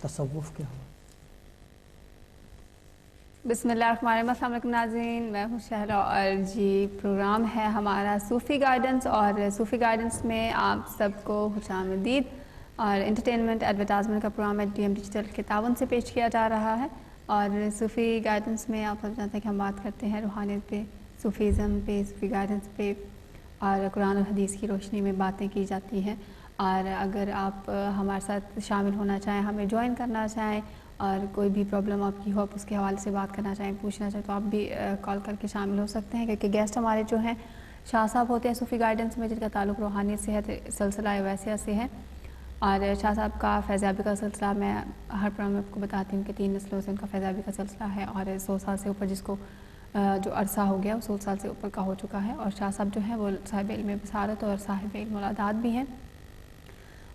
تصوف کیا ہوا؟ بسم اللہ الرحمن الرحیم. السلام علیکم ناظرین, میں ہوں شہلا اور جی پروگرام ہے ہمارا صوفی گائیڈنس, اور صوفی گائیڈنس میں آپ سب کو خوش آمدید. اور انٹرٹینمنٹ ایڈورٹائزمنٹ کا پروگرام ہے ڈی ایم ڈیجیٹل کے تعاون سے پیش کیا جا رہا ہے. اور صوفی گائیڈنس میں آپ سب جانتے ہیں کہ ہم بات کرتے ہیں روحانیت پہ, صوفیزم پہ, صوفی گائیڈنس پہ, اور قرآن اور حدیث کی روشنی میں باتیں کی جاتی ہیں. اور اگر آپ ہمارے ساتھ شامل ہونا چاہیں, ہمیں جوائن کرنا چاہیں, اور کوئی بھی پرابلم آپ کی ہو, آپ اس کے حوالے سے بات کرنا چاہیں, پوچھنا چاہیں, تو آپ بھی کال کر کے شامل ہو سکتے ہیں. کیونکہ گیسٹ ہمارے جو ہیں شاہ صاحب ہوتے ہیں صوفی گائیڈنس میں, جن کا تعلق روحانیت سے ہے, سلسلہ ویسیہ سے ہے. اور شاہ صاحب کا فیضیابی کا سلسلہ میں ہر پروگرام میں آپ کو بتاتی ہوں کہ 3 نسلوں سے ان کا فیضیابی کا سلسلہ ہے, اور 100 سال سے اوپر جس کو جو عرصہ ہو گیا وہ 100 سال سے اوپر کا ہو چکا ہے. اور شاہ صاحب جو ہیں وہ صاحب علم بصارت اور صاحب علم العداد بھی ہیں.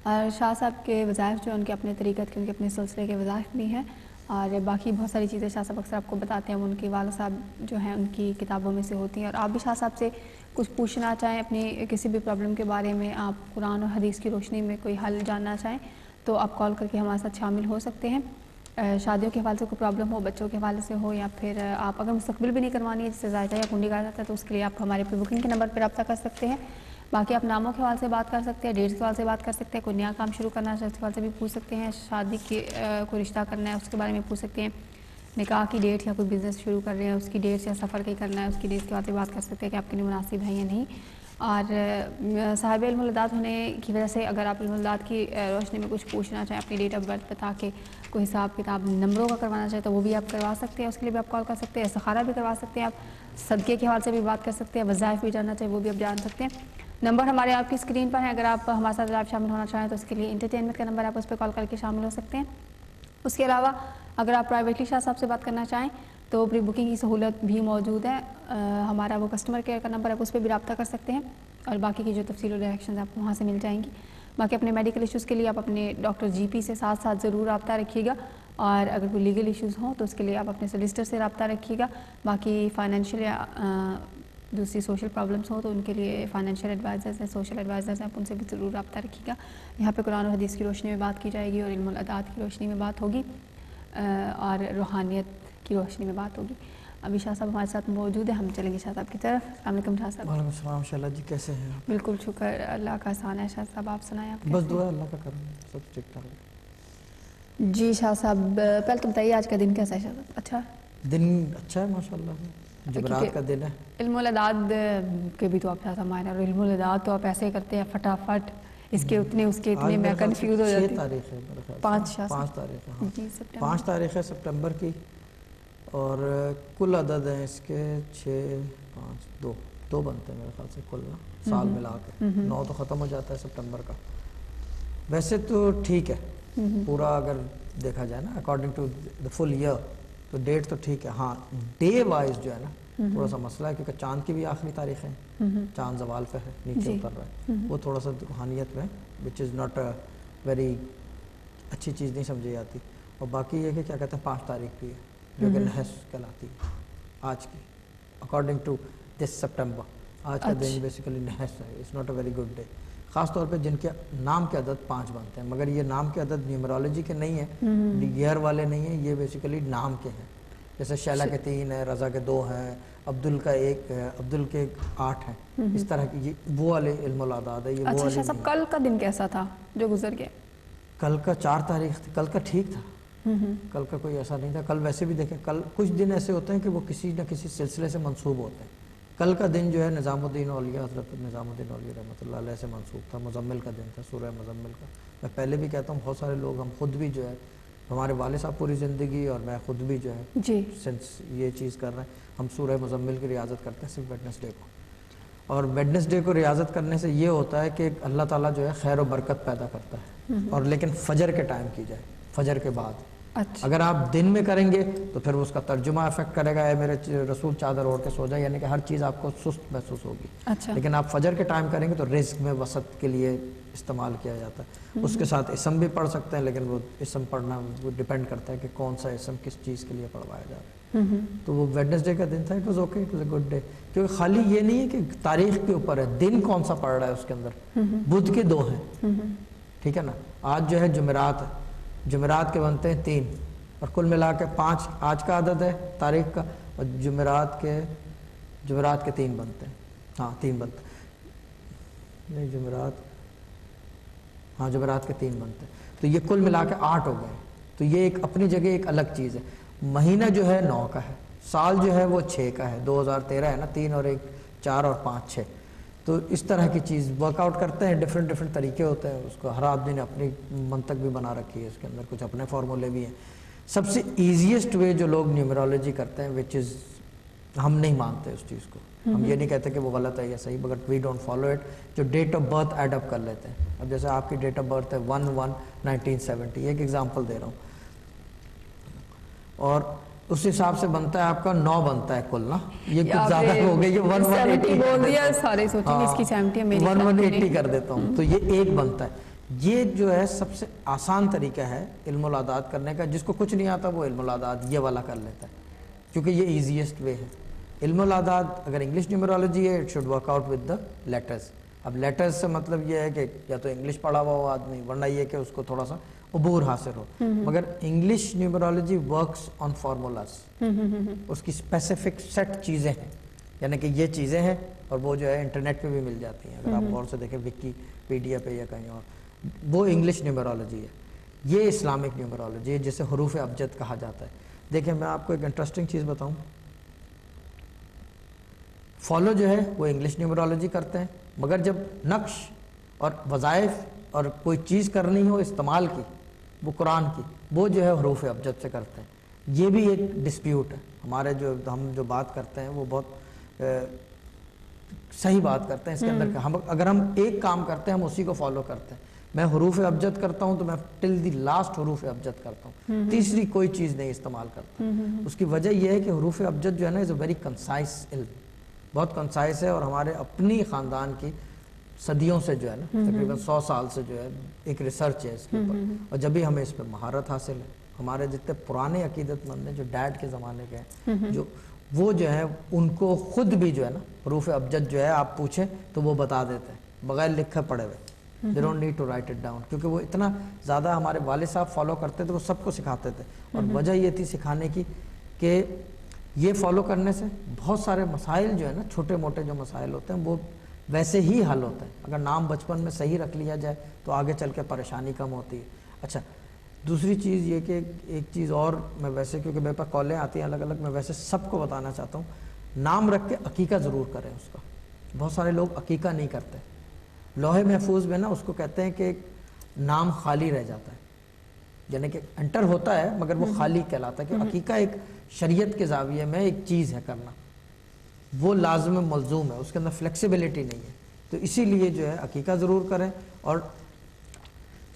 اور شاہ صاحب کے وظائف جو ان کے اپنے طریقت کے, ان کے اپنے سلسلے کے وظائف بھی ہیں. اور باقی بہت ساری چیزیں شاہ صاحب اکثر آپ کو بتاتے ہیں, وہ ان کے والد صاحب جو ہیں ان کی کتابوں میں سے ہوتی ہیں. اور آپ بھی شاہ صاحب سے کچھ پوچھنا چاہیں اپنی کسی بھی پرابلم کے بارے میں, آپ قرآن اور حدیث کی روشنی میں کوئی حل جاننا چاہیں, تو آپ کال کر کے ہمارے ساتھ شامل ہو سکتے ہیں. شادیوں کے حوالے سے کوئی پرابلم ہو, بچوں کے حوالے سے ہو, یا پھر آپ اگر مستقبل بھی نہیں کروانی ہے, جس سے ذائقہ یا کنڈی کہا جاتا ہے, تو اس کے لیے آپ ہمارے پری بکنگ کے نمبر پر رابطہ کر سکتے ہیں. باقی آپ ناموں کے حوالے سے بات کر سکتے ہیں, ڈیٹس کے حوالے سے بات کر سکتے ہیں, کوئی نیا کام شروع کرنا ہے اس کے حوالے سے بھی پوچھ سکتے ہیں, شادی کی کوئی رشتہ کرنا ہے اس کے بارے میں پوچھ سکتے ہیں, نکاح کی ڈیٹ یا کوئی بزنس شروع کر رہے ہیں اس کی ڈیٹ, یا سفر کہیں کرنا ہے اس کی ڈیٹ کے حوالے سے بات کر سکتے ہیں کہ آپ کے لیے مناسب ہے یا نہیں. اور صاحب علم العداد ہونے کی وجہ سے اگر آپ علم العداد کی روشنی میں کچھ پوچھنا چاہیں, اپنی ڈیٹ آف برتھ بتا کے کوئی حساب کتاب نمبروں کا کروانا چاہیں, تو وہ بھی آپ کروا سکتے ہیں. اس کے لیے بھی آپ کال کر سکتے ہیں. استخارہ بھی کروا سکتے ہیں آپ, صدقے کے حوالے سے بھی بات کر سکتے ہیں, وظائف بھی جاننا چاہیں وہ بھی آپ جان سکتے ہیں. نمبر ہمارے آپ کی اسکرین پر ہیں, اگر آپ ہمارے ساتھ آپ شامل ہونا چاہیں تو اس کے لیے انٹرٹینمنٹ کا نمبر, آپ اس پہ کال کر کے شامل ہو سکتے ہیں. اس کے علاوہ اگر آپ پرائیویٹلی شاہ صاحب سے بات کرنا چاہیں تو پری بکنگ کی سہولت بھی موجود ہے. ہمارا وہ کسٹمر کیئر کا نمبر ہے, اس پہ بھی رابطہ کر سکتے ہیں, اور باقی کی جو تفصیل و ڈائریکشنز آپ کو وہاں سے مل جائیں گی. باقی اپنے میڈیکل ایشوز کے لیے آپ اپنے ڈاکٹر جی پی سے ساتھ ساتھ ضرور رابطہ رکھیے گا, اور اگر کوئی لیگل ایشوز ہوں تو اس کے لیے آپ اپنے سولسٹر سے رابطہ رکھیے گا. باقی فائنینشیل یا دوسری سوشل پرابلمس ہوں تو ان کے لیے فائنینشیل ایڈوائزرز ہیں, سوشل ایڈوائزرز ہیں, آپ ان سے بھی ضرور رابطہ رکھیے گا. یہاں پہ قرآن و حدیث کی روشنی میں بات کی جائے گی, اور علم العداد کی روشنی میں بات ہوگی, اور روحانیت کی روشنی میں بات ہوگی. ابھی شاہ صاحب ہمارے ساتھ موجود ہیں, ہم چلیں گے شاہ صاحب کی طرف. السلام علیکم شاہ صاحب. وعلیکم السلام شہلا جی, کیسے ہیں آپ؟ بالکل شکر, اللہ کا احسان ہے. شاہ صاحب آپ سنائیں, آپ بس دعا اللہ کا کرم, سب ٹھیک ٹھاک ہے. جی شاہ صاحب, پہلے تو بتائیے آج کا دن کیسا ہے شاہ صاحب؟ اچھا دن اچھا ہے ماشاء اللہ, جمعرات کا دن ہے. علم العداد کے بھی تو آپ شاہ صاحب ماہر ہیں, اور علم العداد تو آپ ایسے کرتے ہیں فٹافٹ, اس کے اتنے اس کے اتنے, میں کنفیوز ہو جاتی ہوں. 6 تاریخ ہے میرے خیال سے, 5 تاریخ ہے. جی 5 تاریخ ہے سپٹمبر کی, اور کل عدد ہیں اس کے 6 5 2 بنتے ہیں میرے خیال سے کل, سال ملا کے 9 تو ختم ہو جاتا ہے سپٹمبر کا. ویسے تو ٹھیک ہے پورا, اگر دیکھا جائے نا according to the full year تو ڈیٹ تو ٹھیک ہے. ہاں ڈے وائز جو ہے نا تھوڑا سا مسئلہ ہے, کیونکہ چاند کی بھی آخری تاریخ ہے, چاند زوال پہ ہے, نیچے اتر رہا ہے, وہ تھوڑا سا روحانیت میں وچ از ناٹ ویری اچھی چیز نہیں سمجھی جاتی. اور باقی یہ کہ کیا کہتے ہیں 5 تاریخ بھی ہے جو کہ نحس کہلاتی ہے آج کی, اکارڈنگ ٹو دس سپٹمبر. آج کا دن بیسیکلی نحس ہے, it's not a very good day, خاص طور پہ جن کے نام کے عدد 5 بنتے ہیں. مگر یہ نام کے عدد نیومرالوجی کے نہیں ہیں, ایئر والے نہیں ہیں, یہ بیسیکلی نام کے ہیں. جیسے شیلا کے 3 ہیں, رضا کے 2 ہیں, عبدل کا 1 ہے, عبدل کے 8 ہیں, اس طرح کی وہ والے علم العداد ہے. یہ وہ اچھا صاحب, کل کا دن کیسا تھا جو گزر گیا؟ کل کا 4 تاریخ تھی, کل کا ٹھیک تھا, کل کا کوئی ایسا نہیں تھا. کل ویسے بھی دیکھیں, کل کچھ دن ایسے ہوتے ہیں کہ وہ کسی نہ کسی سلسلے سے منسوب ہوتے ہیں. کل کا دن جو ہے نظام الدین اولیاء, حضرت نظام الدین اولیاء رحمۃ اللہ علیہ سے منسوب تھا. مزمل کا دن تھا, سورہ مزمل کا. میں پہلے بھی کہتا ہوں, بہت سارے لوگ, ہم خود بھی جو ہے, ہمارے والد صاحب پوری زندگی اور میں خود بھی جو ہے جی سنس یہ چیز کر رہے ہیں, ہم سورہ مزمل کی ریاضت کرتے ہیں صرف ویڈنسڈے کو. اور ویڈنسڈے کو ریاضت کرنے سے یہ ہوتا ہے کہ اللہ تعالیٰ جو ہے خیر و برکت پیدا کرتا ہے, اور لیکن فجر کے ٹائم کی جائے, فجر کے بعد. اگر آپ دن میں کریں گے تو پھر اس کا ترجمہ افیکٹ کرے گا, اے میرے رسول چادر اوڑھ کے سو جائے, یعنی کہ ہر چیز آپ کو سست محسوس ہوگی. لیکن آپ فجر کے ٹائم کریں گے تو رزق میں وسط کے لیے استعمال کیا جاتا ہے. اس کے ساتھ اسم بھی پڑھ سکتے ہیں, لیکن وہ اسم پڑھنا وہ ڈیپینڈ کرتا ہے کہ کون سا اسم کس چیز کے لیے پڑھوایا جا رہا ہے. تو وہ ویڈنسڈے کا دن تھا, it was okay, it was a good day. کیونکہ خالی یہ نہیں ہے کہ تاریخ کے اوپر ہے, دن کون سا پڑھ رہا ہے اس کے اندر. بدھ کے 2 ہیں, ٹھیک ہے نا. آج جو ہے جمعرات ہے, جمعرات کے بنتے ہیں 3 اور کل ملا کے 5 آج کا عدد ہے تاریخ کا, اور جمعرات کے 3 بنتے ہیں. ہاں 3 بنتے ہیں, نہیں جمعرات کے 3 بنتے ہیں, تو یہ کل ملا کے 8 ہو گئے. تو یہ ایک اپنی جگہ ایک الگ چیز ہے. مہینہ جو ہے 9 کا ہے, سال جو ہے وہ 6 کا ہے, 2013 ہے نا, 3 اور 1 4 اور 5 6. تو اس طرح کی چیز ورک آؤٹ کرتے ہیں, ڈفرینٹ طریقے ہوتے ہیں, اس کو ہر آدمی نے اپنی منطق بھی بنا رکھی ہے, اس کے اندر کچھ اپنے فارمولے بھی ہیں. سب سے ایزیسٹ وے جو لوگ نیومرولوجی کرتے ہیں وچ از, ہم نہیں مانتے اس چیز کو, ہم یہ نہیں کہتے کہ وہ غلط ہے یا صحیح, مگر وی ڈونٹ فالو اٹ, جو date of birth add up کر لیتے ہیں. اب جیسے آپ کی ڈیٹ آف برتھ ہے 1/1/1970, ایک ایگزامپل دے رہا ہوں, اور اس حساب سے بنتا ہے آپ کا 9 بنتا ہے کل نا, یہ کچھ زیادہ ہو گئی, یہ 1/180 بول دیا, سارے سوچیں گے اس کی 70 میری 1/180 کر دیتا ہوں, تو یہ 1 بنتا ہے. یہ جو ہے سب سے آسان طریقہ ہے علم الاعداد کرنے کا. جس کو کچھ نہیں آتا وہ علم الاعداد یہ والا کر لیتا ہے, کیونکہ یہ ایزیسٹ وے ہے. علم الاعداد اگر انگلش نیومرولوجی ہے, it should work out with the letters. اب لیٹرز سے مطلب یہ ہے کہ یا تو انگلش پڑھا ہوا ہو آدمی, ورنہ یہ کہ اس کو تھوڑا سا عبور حاصل ہو. مگر انگلش نیومرولوجی ورکس آن فارمولاز, اس کی اسپیسیفک سیٹ چیزیں ہیں, یعنی کہ یہ چیزیں ہیں, اور وہ جو ہے انٹرنیٹ پہ بھی مل جاتی ہیں, اگر آپ غور سے دیکھیں وکی پیڈیا پہ یا کہیں اور. وہ انگلش نیومرولوجی ہے. یہ اسلامک نیومرولوجی ہے جسے حروف ابجد کہا جاتا ہے. دیکھیں میں آپ کو ایک انٹرسٹنگ چیز بتاؤں, فالو جو ہے وہ انگلش نیومرولوجی کرتے ہیں, مگر جب نقش اور وظائف اور کوئی چیز کرنی ہو استعمال کی, وہ قرآن کی, وہ جو ہے حروف ابجد سے کرتے ہیں. یہ بھی ایک ڈسپیوٹ ہے ہمارے, جو ہم جو بات کرتے ہیں وہ بہت صحیح بات کرتے ہیں اس کے اندر. اگر ہم ایک کام کرتے ہیں ہم اسی کو فالو کرتے ہیں. میں حروف ابجد کرتا ہوں تو میں ٹل دی لاسٹ حروف ابجد کرتا ہوں, تیسری کوئی چیز نہیں استعمال کرتا. اس کی وجہ یہ ہے کہ حروف ابجد جو ہے نا از اے ویری کنسائز علم, بہت کنسائز ہے, اور ہمارے اپنی خاندان کی صدیوں سے جو ہے نا, تقریباً 100 سال سے جو ہے ایک ریسرچ ہے اس کے اوپر, اور جب بھی ہمیں اس پہ مہارت حاصل ہے. ہمارے جتنے پرانے عقیدت مند ہیں جو ڈیڈ کے زمانے کے ہیں, جو وہ جو ہے ان کو خود بھی جو ہے نا حروف ابجد جو ہے آپ پوچھیں تو وہ بتا دیتے ہیں بغیر لکھے پڑھے ہوئے. They don't need to write it down, کیونکہ وہ اتنا زیادہ ہمارے والد صاحب فالو کرتے تھے, وہ سب کو سکھاتے تھے. اور وجہ یہ تھی سکھانے کی کہ یہ فالو کرنے سے بہت سارے مسائل جو ہے نا, چھوٹے موٹے جو مسائل ہوتے ہیں وہ ویسے ہی حل ہوتے ہیں. اگر نام بچپن میں صحیح رکھ لیا جائے تو آگے چل کے پریشانی کم ہوتی ہے. اچھا, دوسری چیز یہ کہ ایک چیز اور میں ویسے, کیونکہ میرے پاس کالیں آتی ہیں الگ الگ, میں ویسے سب کو بتانا چاہتا ہوں, نام رکھ کے عقیقہ ضرور کریں اس کا. بہت سارے لوگ عقیقہ نہیں کرتے. لوح محفوظ میں نا اس کو کہتے ہیں کہ نام خالی رہ جاتا ہے, یعنی کہ انٹر ہوتا ہے مگر وہ خالی کہلاتا ہے. کہ عقیقہ ایک شریعت کے زاویے میں ایک چیز ہے کرنا, وہ لازم ملزوم ہے, اس کے اندر فلیکسیبلٹی نہیں ہے. تو اسی لیے جو ہے عقیقہ ضرور کریں, اور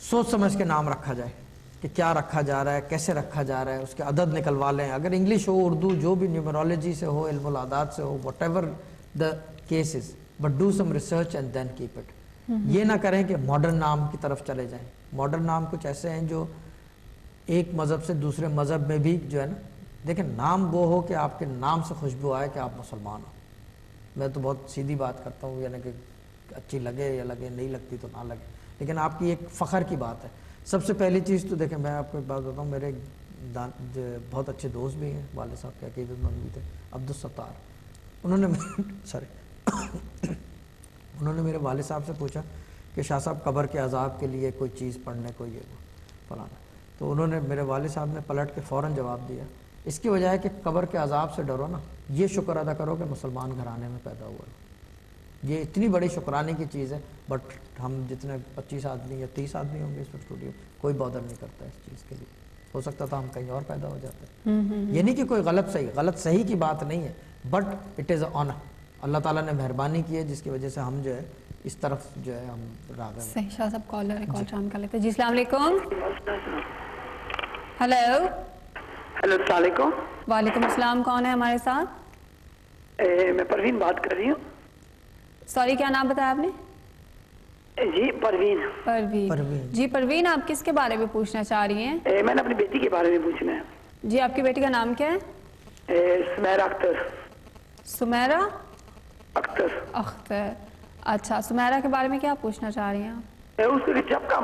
سوچ سمجھ کے نام رکھا جائے کہ کیا رکھا جا رہا ہے, کیسے رکھا جا رہا ہے, اس کے عدد نکلوا لیں. اگر انگلش ہو, اردو, جو بھی نیومرولوجی سے ہو, علم الاعداد سے ہو, whatever the cases, but do some research and then keep it. یہ نہ کریں کہ ماڈرن نام کی طرف چلے جائیں. ماڈرن نام کچھ ایسے ہیں جو ایک مذہب سے دوسرے مذہب میں بھی جو ہے نا, دیکھیں نام وہ ہو کہ آپ کے نام سے خوشبو آئے کہ آپ مسلمان ہو. میں تو بہت سیدھی بات کرتا ہوں, یعنی کہ اچھی لگے یا لگے, نہیں لگتی تو نہ لگے, لیکن آپ کی ایک فخر کی بات ہے. سب سے پہلی چیز تو دیکھیں, میں آپ کو ایک بات بتاؤں, میرے بہت اچھے دوست بھی ہیں, والد صاحب کے عقیدت مند بھی تھے, عبدالستار. انہوں نے میرے والد صاحب سے پوچھا کہ شاہ صاحب قبر کے عذاب کے لیے کوئی چیز پڑھنے کو, یہ وہ فلانا. تو انہوں نے, میرے والد صاحب نے پلٹ کے فوراً جواب دیا, اس کی وجہ ہے کہ قبر کے عذاب سے ڈرو نا, یہ شکر ادا کرو کہ مسلمان گھرانے میں پیدا ہوا ہے. یہ اتنی بڑی شکرانے کی چیز ہے. بٹ ہم جتنے 25 آدمی یا 30 آدمی ہوں گے اس اسٹوڈیو, کوئی بادر نہیں کرتا اس چیز کے لیے. ہو سکتا تھا ہم کہیں اور پیدا ہو جاتے. یہ نہیں کہ کوئی غلط صحیح کی بات نہیں ہے, but it is a honour. اللہ تعالیٰ نے مہربانی کی ہے جس کی وجہ سے ہم جو ہے اس طرف جو ہے ہم راغب ہیں. صحیح. شاہ صاحب کالر ہے, کال شامل کر لیتے ہیں. جی السلام علیکم. ہیلو. ہیلو, السلام علیکم. وعلیکم السلام. کون ہے ہمارے ساتھ؟ میں پروین بات کر رہی ہوں. سوری, کیا نام بتایا آپ نے؟ جی پروین. پروین. جی پروین, آپ کس کے بارے میں پوچھنا چاہ رہی ہیں؟ میں نے اپنی بیٹی کے بارے میں پوچھنا ہے. جی, آپ کی بیٹی کا نام کیا ہے؟ سمیرہ اختر. سمیرہ اختر. اختر. اچھا, سمیرہ کے بارے میں کیا پوچھنا چاہ رہی ہیں آپ؟ اس کو جب کا